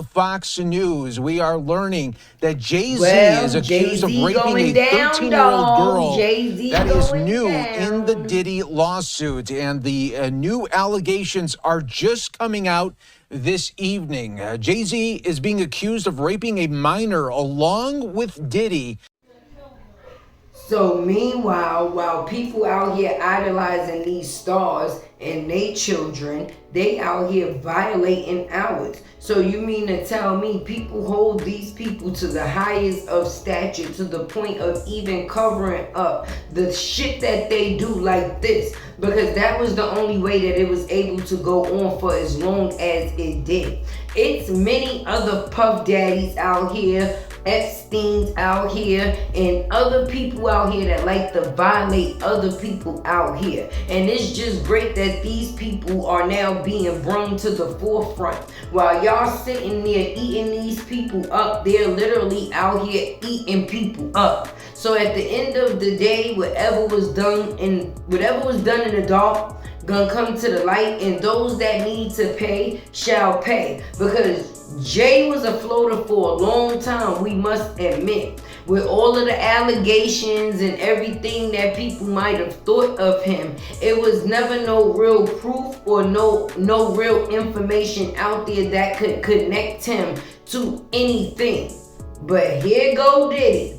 Fox News, we are learning that Jay-Z is accused Jay-Z of raping a down, 13-year-old girl. Jay-Z That is going new down. in the Diddy lawsuit, and the new allegations are just coming out this evening. Jay-Z is being accused of raping a minor along with Diddy. So meanwhile, while people out here idolizing these stars and they children, they out here violating ours. So you mean to tell me people hold these people to the highest of stature to the point of even covering up the shit that they do like this? Because that was the only way that it was able to go on for as long as it did. It's many other Puff Daddies out here, Epstein's out here, and other people out here that like to violate other people out here. And it's just great that these people are now being brought to the forefront. While y'all sitting there eating these people up, they're literally out here eating people up. So at the end of the day, whatever was done in the dark gonna come to the light, and those that need to pay shall pay. Because Jay was a floater for a long time, we must admit. With all of the allegations and everything that people might have thought of him, it was never no real proof or no real information out there that could connect him to anything. But here go Diddy.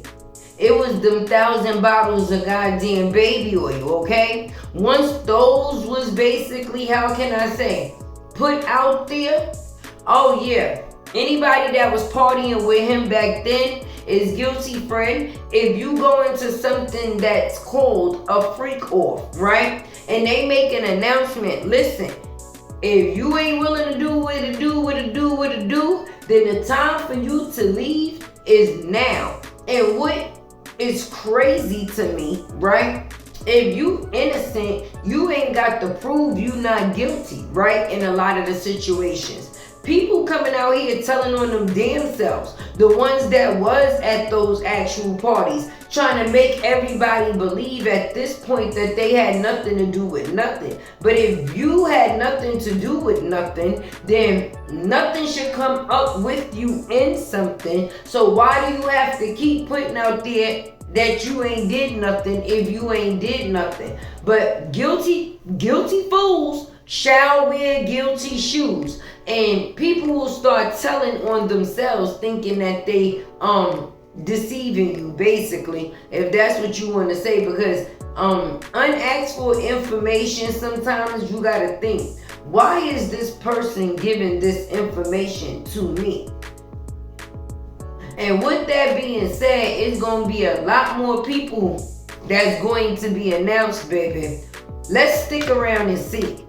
It was them 1,000 bottles of goddamn baby oil, okay? Once those was basically, how can I say, put out there, oh yeah, anybody that was partying with him back then is guilty, friend. If you go into something that's called a freak off, right? And they make an announcement, listen, if you ain't willing to do what it do, then the time for you to leave is now. And what is crazy to me, right? If you innocent, you ain't got to prove you not guilty, right? In a lot of the situations. People coming out here telling on them damn selves, the ones that was at those actual parties, trying to make everybody believe at this point that they had nothing to do with nothing. But if you had nothing to do with nothing, then nothing should come up with you in something. So why do you have to keep putting out there that you ain't did nothing if you ain't did nothing? But guilty fools shall wear guilty shoes. And people will start telling on themselves, thinking that they deceiving you, basically, if that's what you want to say. Because unasked for information, sometimes you gotta think, why is this person giving this information to me? And with that being said, it's gonna be a lot more people that's going to be announced, baby. Let's stick around and see.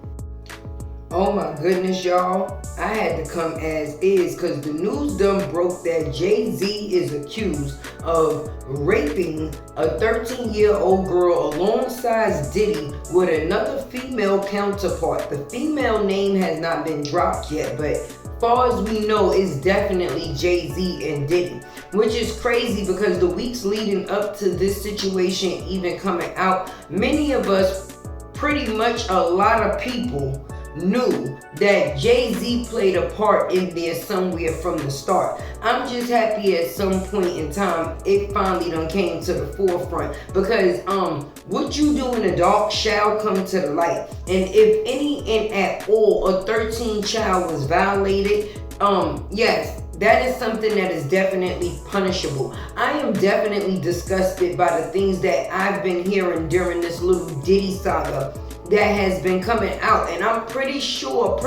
Oh my goodness, y'all. I had to come as is because the news done broke that Jay-Z is accused of raping a 13-year-old girl alongside Diddy with another female counterpart. The female name has not been dropped yet, but far as we know, it's definitely Jay-Z and Diddy. Which is crazy because the weeks leading up to this situation even coming out, many of us, pretty much a lot of people, knew that Jay-Z played a part in there somewhere from the start. I'm just happy at some point in time it finally done came to the forefront, because what you do in the dark shall come to the light. And if any and at all a 13 child was violated, yes, that is something that is definitely punishable. I am definitely disgusted by the things that I've been hearing during this little Diddy saga that has been coming out, and I'm pretty sure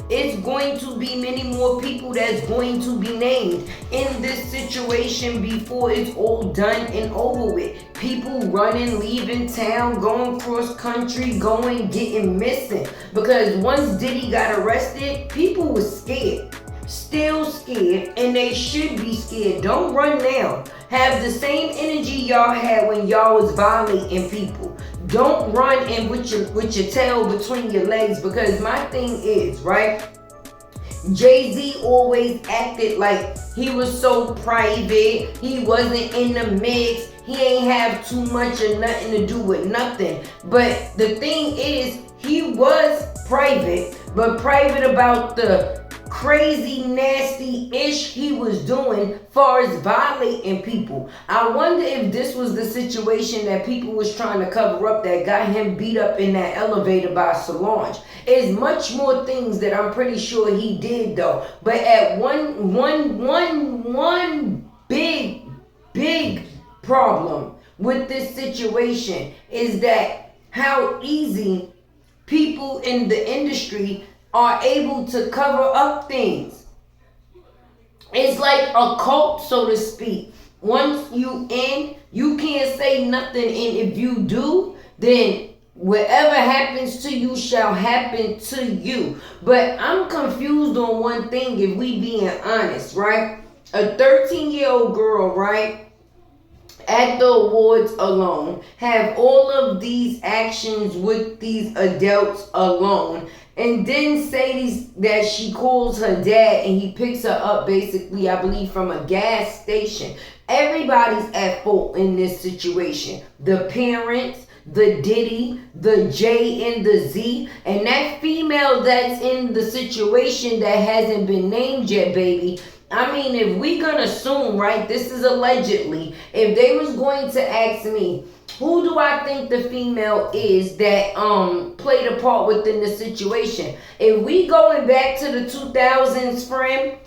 it's going to be many more people that's going to be named in this situation before it's all done and over with. People running, leaving town, going cross country, getting missing, because once Diddy got arrested, people were scared. Still scared, and they should be scared. Don't run now. Have the same energy y'all had when y'all was violating people. Don't run in with your tail between your legs, because my thing is, right? Jay-Z always acted like he was so private. He wasn't in the mix. He ain't have too much or nothing to do with nothing. But the thing is, he was private, but private about the crazy, nasty-ish he was doing far as violating people. I wonder if this was the situation that people was trying to cover up that got him beat up in that elevator by Solange. It's much more things that I'm pretty sure he did though. But at one big problem with this situation is that how easy people in the industry are able to cover up things. It's like a cult, so to speak. Once you in, you can't say nothing, and if you do, then whatever happens to you shall happen to you. But I'm confused on one thing, if we being honest, right? A 13-year-old girl, right? At the awards alone, have all of these actions with these adults alone, and then say that she calls her dad and he picks her up basically, I believe, from a gas station. Everybody's at fault in this situation. The parents, the Diddy, the J and the Z, and that female that's in the situation that hasn't been named yet, baby. I mean, if we gonna assume, right, this is allegedly, if they was going to ask me, who do I think the female is that played a part within the situation? If we going back to the 2000s, friend,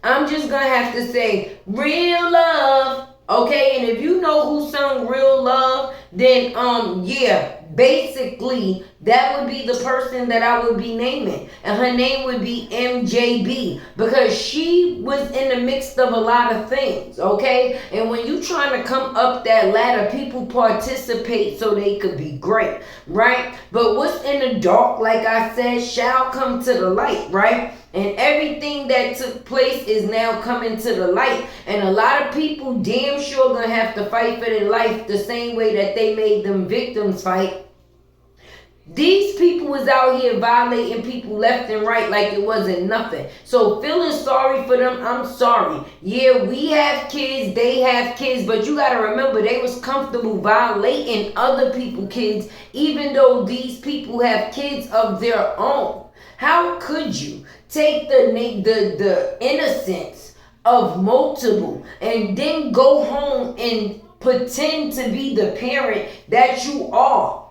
I'm just gonna have to say Real Love. Okay, and if you know who sung Real Love, then yeah, basically that would be the person that I would be naming, and her name would be MJB, because she was in the midst of a lot of things. Okay, and when you trying to come up that ladder, people participate so they could be great, right? But what's in the dark, like I said, shall come to the light, right? And everything that took place is now coming to the light. And a lot of people damn sure gonna have to fight for their life the same way that they made them victims fight. These people was out here violating people left and right like it wasn't nothing. So feeling sorry for them, I'm sorry. Yeah, we have kids, they have kids, but you gotta remember they was comfortable violating other people's kids, even though these people have kids of their own. How could you take the innocence of multiple and then go home and pretend to be the parent that you are?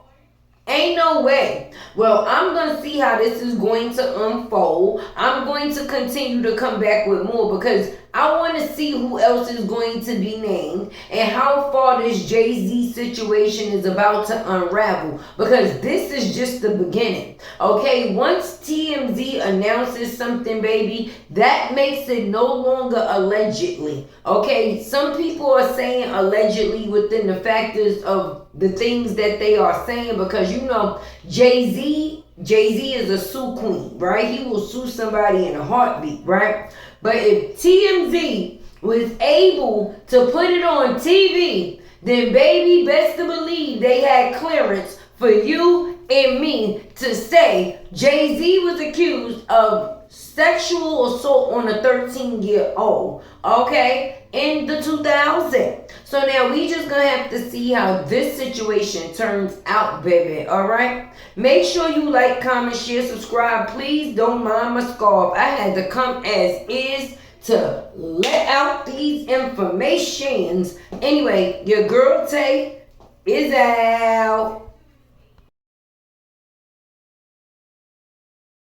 Ain't no way. Well, I'm going to see how this is going to unfold. I'm going to continue to come back with more, because I want to see who else is going to be named and how far this Jay-Z situation is about to unravel, because this is just the beginning. Okay, once TMZ announces something, baby, that makes it no longer allegedly. Okay, some people are saying allegedly within the factors of the things that they are saying, because you know Jay-Z is a sue queen, right? He will sue somebody in a heartbeat, right? But if TMZ was able to put it on TV, then baby, best to believe they had clearance for you and me to say Jay-Z was accused of sexual assault on a 13-year-old, okay, in the 2000s. So now we just gonna have to see how this situation turns out, baby, all right? Make sure you like, comment, share, subscribe. Please don't mind my scarf. I had to come as is to let out these informations. Anyway, your girl Tay is out.